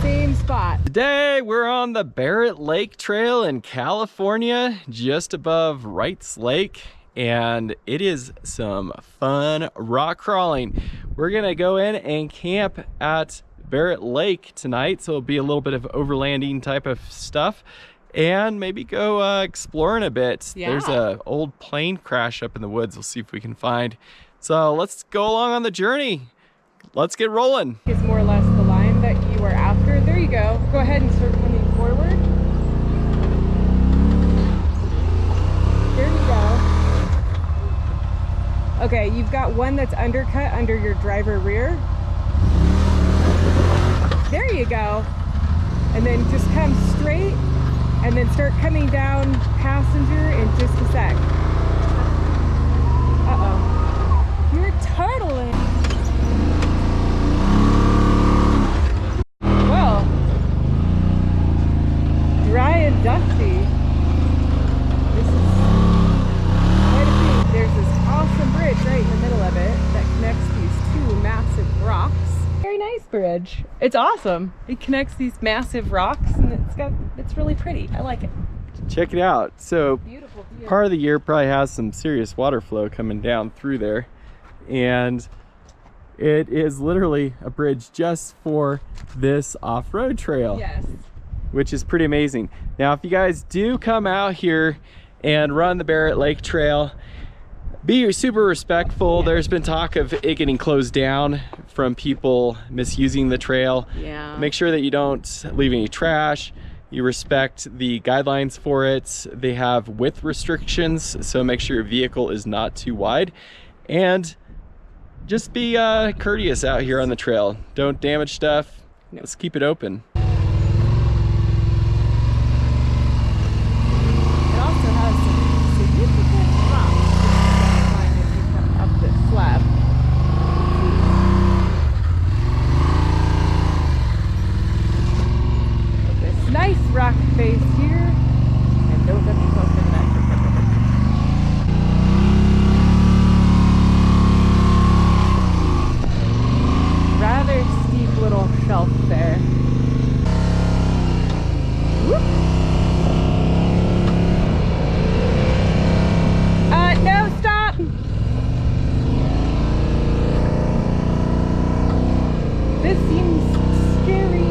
same spot. Today we're on the Barrett Lake Trail in California, just above Wrights Lake, and it is some fun rock crawling. We're gonna go in and camp at Barrett Lake tonight, so it'll be a little bit of overlanding type of stuff, and maybe go exploring a bit. Yeah. There's a old plane crash up in the woods. We'll see if we can find. So let's go along on the journey. Let's get rolling. Is more or less the line that you are after. There you go. Go ahead and start coming forward. There you go. Okay, you've got one that's undercut under your driver rear. There you go. And then just come straight and then start coming down passenger in just a sec. Uh-oh. You're totaling. Well, dry and dusty. This is quite a thing. There's this awesome bridge right in the middle of it that connects these two massive rocks. Very nice bridge. It's awesome. It connects these massive rocks and it's really pretty. I like it. Check it out. So Beautiful view. part of the year probably has some serious water flow coming down through there, and it is literally a bridge just for this off-road trail. Yes. Which is pretty amazing. Now if you guys do come out here and run the Barrett Lake Trail, be super respectful. There's been talk of it getting closed down from people misusing the trail. Yeah. Make sure that you don't leave any trash. You respect the guidelines for it. They have width restrictions, so make sure your vehicle is not too wide. And just be courteous out here on the trail. Don't damage stuff. No. Let's keep it open. Rock face here, and don't let yourself into that. Rather steep little shelf there. Whoop. No, stop! This seems scary.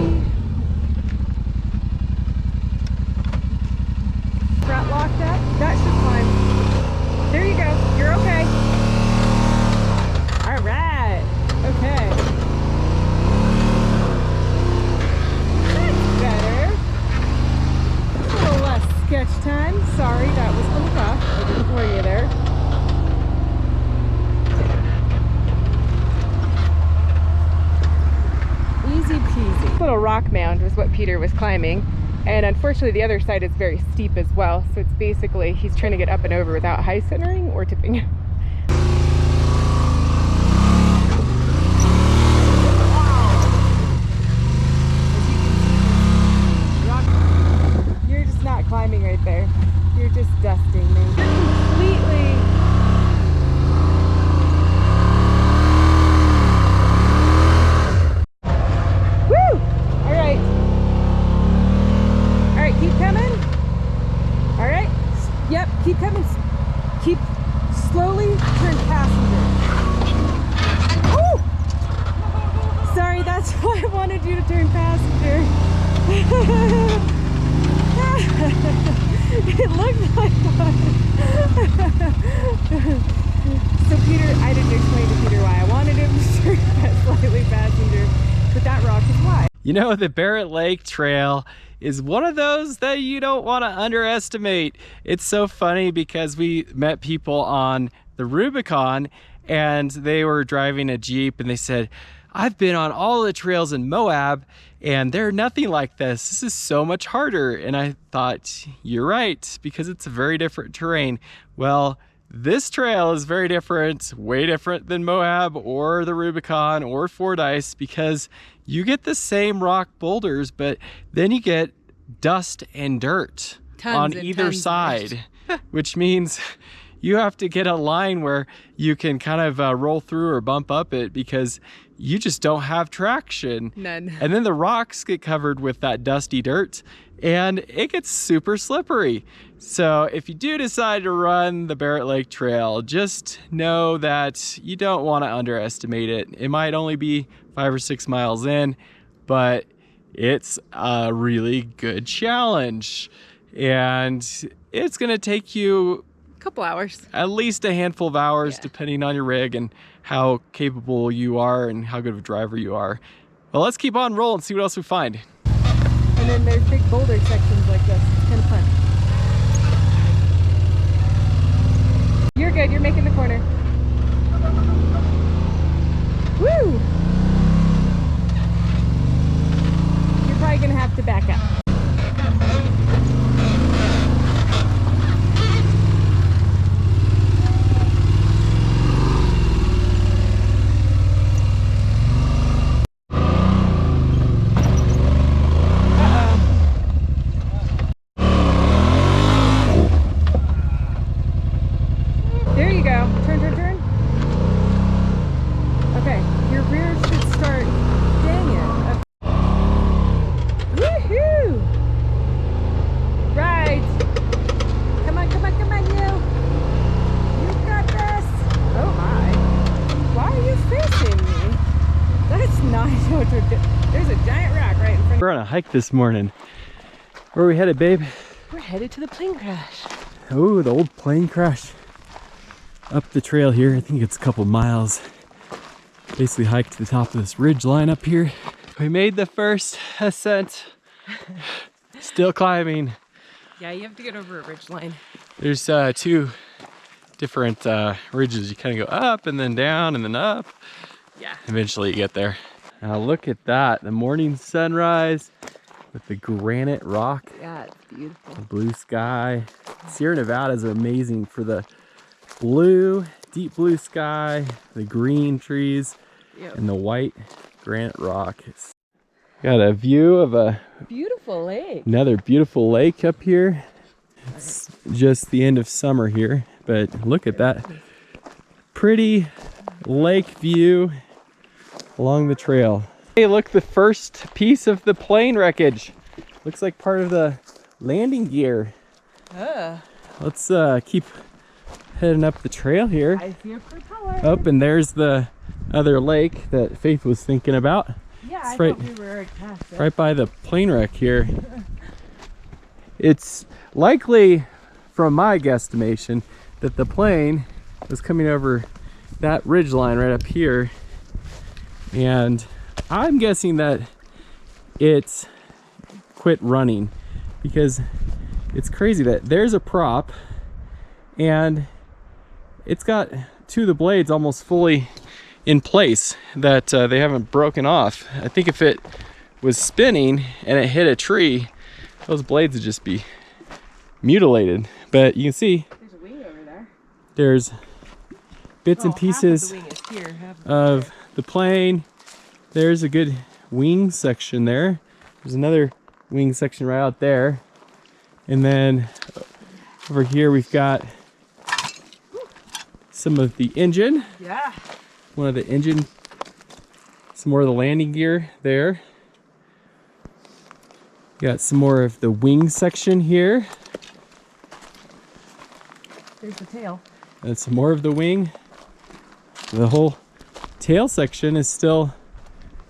Locked up. That should climb. There you go. You're okay. All right. Okay. That's better. A little less sketch time. Sorry, that was a little rough. I didn't warn you there. Easy peasy. Little rock mound was what Peter was climbing. And unfortunately, the other side is very steep as well. So it's basically, he's trying to get up and over without high centering or tipping. You're just not climbing right there. You're just dusting me. Completely. Woo! All right. Keep coming. All right. Yep, keep coming. Keep slowly turn passenger. Oh! Sorry, that's why I wanted you to turn passenger. It looked like one. So Peter, I didn't explain to Peter why I wanted him to turn that slightly passenger, but that rock is why. You know, the Barrett Lake Trail is one of those that you don't want to underestimate. It's so funny because we met people on the Rubicon and they were driving a Jeep and they said, I've been on all the trails in Moab and they're nothing like this. This is so much harder. And I thought, you're right, because it's a very different terrain. Well, this trail is very different, way different than Moab or the Rubicon or Fordyce, because you get the same rock boulders, but then you get dust and dirt on either side, which means you have to get a line where you can kind of roll through or bump up it, because you just don't have traction. None. And then the rocks get covered with that dusty dirt and it gets super slippery. So if you do decide to run the Barrett Lake Trail, just know that you don't want to underestimate it. It might only be 5 or 6 miles in, but it's a really good challenge. And it's gonna take you A couple hours. at least a handful of hours, Yeah. depending on your rig and how capable you are and how good of a driver you are. Well, let's keep on rolling and see what else we find. And then there's big boulder sections like this. It's kind of fun. You're good. You're making the corner. Woo! You're probably going to have to back up. There you go. Turn, turn, turn. Okay, your rear should start. Dang it. Okay. Woohoo! Right. Come on, come on, come on, you. You got this. Oh my. Why are you facing me? That's not what you're doing. There's a giant rock right in front. We're on a hike this morning. Where are we headed, babe? We're headed to the plane crash. Oh, the old plane crash. Up the trail here, I think it's a couple miles. Basically hiked to the top of this ridge line up here. We made the first ascent. Still climbing. Yeah, you have to get over a ridge line. There's 2 different ridges. You kind of go up and then down and then up. Yeah. Eventually you get there. Now look at that, the morning sunrise with the granite rock, Yeah, it's beautiful. the blue sky. Sierra Nevada is amazing for the blue, deep blue sky, the green trees, Yep. and the white granite rock. Got a view of Beautiful lake. another beautiful lake up here. It's just the end of summer here, but look at that pretty lake view along the trail. Hey, look, the first piece of the plane wreckage. Looks like part of the landing gear. Let's keep heading up the trail here. I see a propeller. Up, and there's the other lake that Faith was thinking about. Yeah, I It's right- thought we were already past it. Right by the plane wreck here. It's likely, from my guesstimation, that the plane was coming over that ridge line right up here, and I'm guessing that it's quit running, because it's crazy that there's a prop and it's got 2 of the blades almost fully in place that they haven't broken off. I think if it was spinning and it hit a tree, those blades would just be mutilated. But you can see There's a wing over there. there's bits and Oh, pieces half of the wing is here. Half of the plane. There's a good wing section there. There's another wing section right out there. And then over here we've got some of the engine. Yeah. One of the engine, some more of the landing gear there. Got some more of the wing section here. There's the tail. And some more of the wing. The whole tail section is still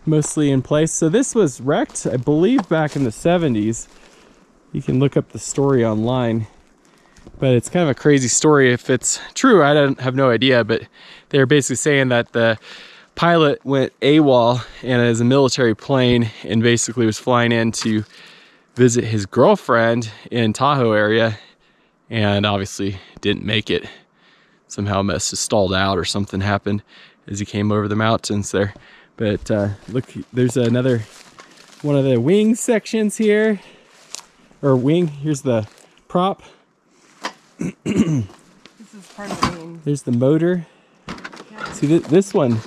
mostly in place. So this was wrecked, I believe, back in the 70s. You can look up the story online. But it's kind of a crazy story. If it's true, I don't have no idea. But they're basically saying that the pilot went AWOL and as a military plane and basically was flying in to visit his girlfriend in Tahoe area, and obviously didn't make it. Somehow must have stalled out or something happened as he came over the mountains there. But look, there's another one of the wing sections here, or wing. Here's the prop. This is part of the wing. There's the motor. See, this one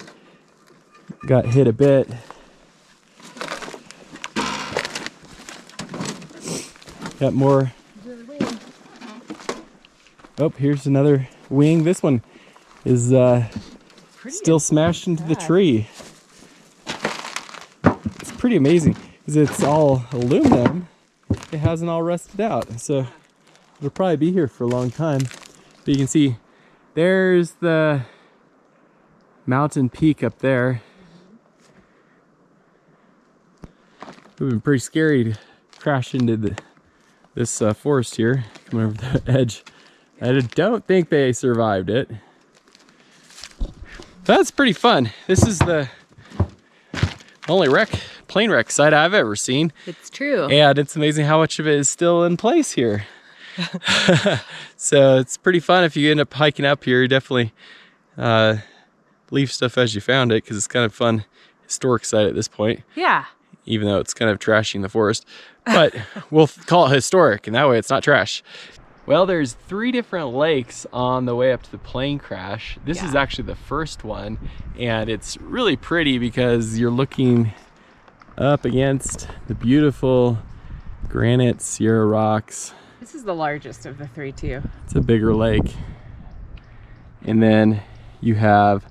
got hit a bit. Got more. Oh, here's another wing. This one is still smashed into the tree. It's pretty amazing because it's all aluminum. It hasn't all rusted out, so it'll probably be here for a long time. But you can see there's the mountain peak up there. It would have been pretty scary to crash into this forest here, coming over the edge. I don't think they survived it. That's pretty fun. This is the only plane wreck site I've ever seen. It's true. And it's amazing how much of it is still in place here. So it's pretty fun. If you end up hiking up here, definitely leave stuff as you found it, because it's kind of fun historic site at this point. Yeah. Even though it's kind of trashing the forest. But we'll call it historic, and that way it's not trash. Well, there's 3 different lakes on the way up to the plane crash. This is actually the first one, and it's really pretty because you're looking up against the beautiful granite Sierra rocks. This is the largest of the 3 too. It's a bigger lake. And then you have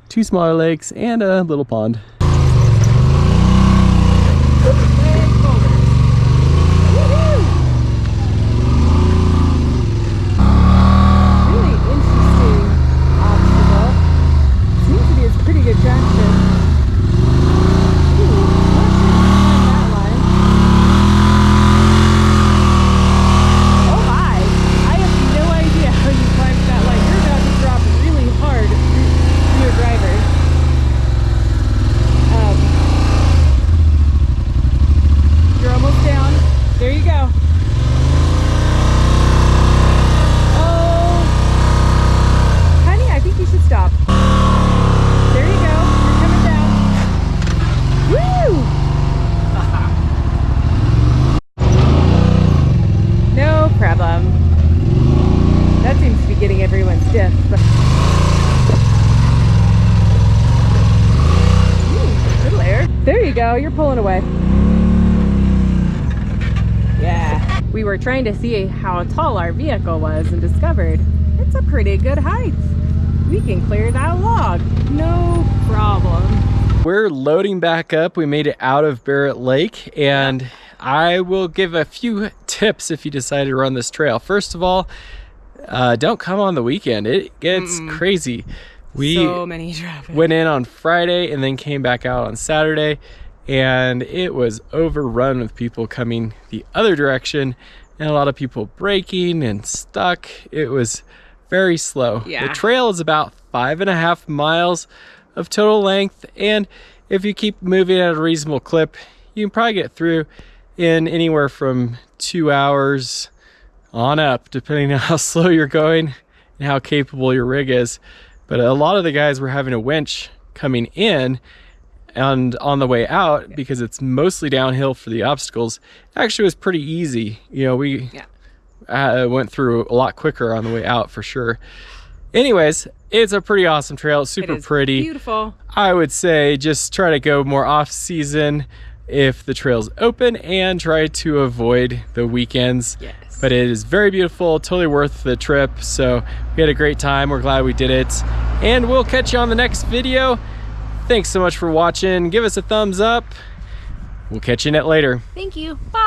2 smaller lakes and a little pond. You're pulling away. Yeah. We were trying to see how tall our vehicle was and discovered it's a pretty good height. We can clear that log, no problem. We're loading back up. We made it out of Barrett Lake, and I will give a few tips if you decide to run this trail. First of all, don't come on the weekend. It gets crazy. So many traffic. Went in on Friday and then came back out on Saturday, and it was overrun with people coming the other direction and a lot of people braking and stuck. It was very slow. Yeah. The trail is about 5.5 miles of total length, and if you keep moving at a reasonable clip, you can probably get through in anywhere from 2 hours on up, depending on how slow you're going and how capable your rig is. But a lot of the guys were having a winch coming in and on the way out, because it's mostly downhill for the obstacles. Actually, it was pretty easy. You know, we went through a lot quicker on the way out for sure. Anyways, it's a pretty awesome trail. It's super pretty. Beautiful. I would say just try to go more off season if the trail's open, and try to avoid the weekends. Yes. But it is very beautiful, totally worth the trip. So we had a great time. We're glad we did it. And we'll catch you on the next video. Thanks so much for watching. Give us a thumbs up. We'll catch you in it later. Thank you. Bye.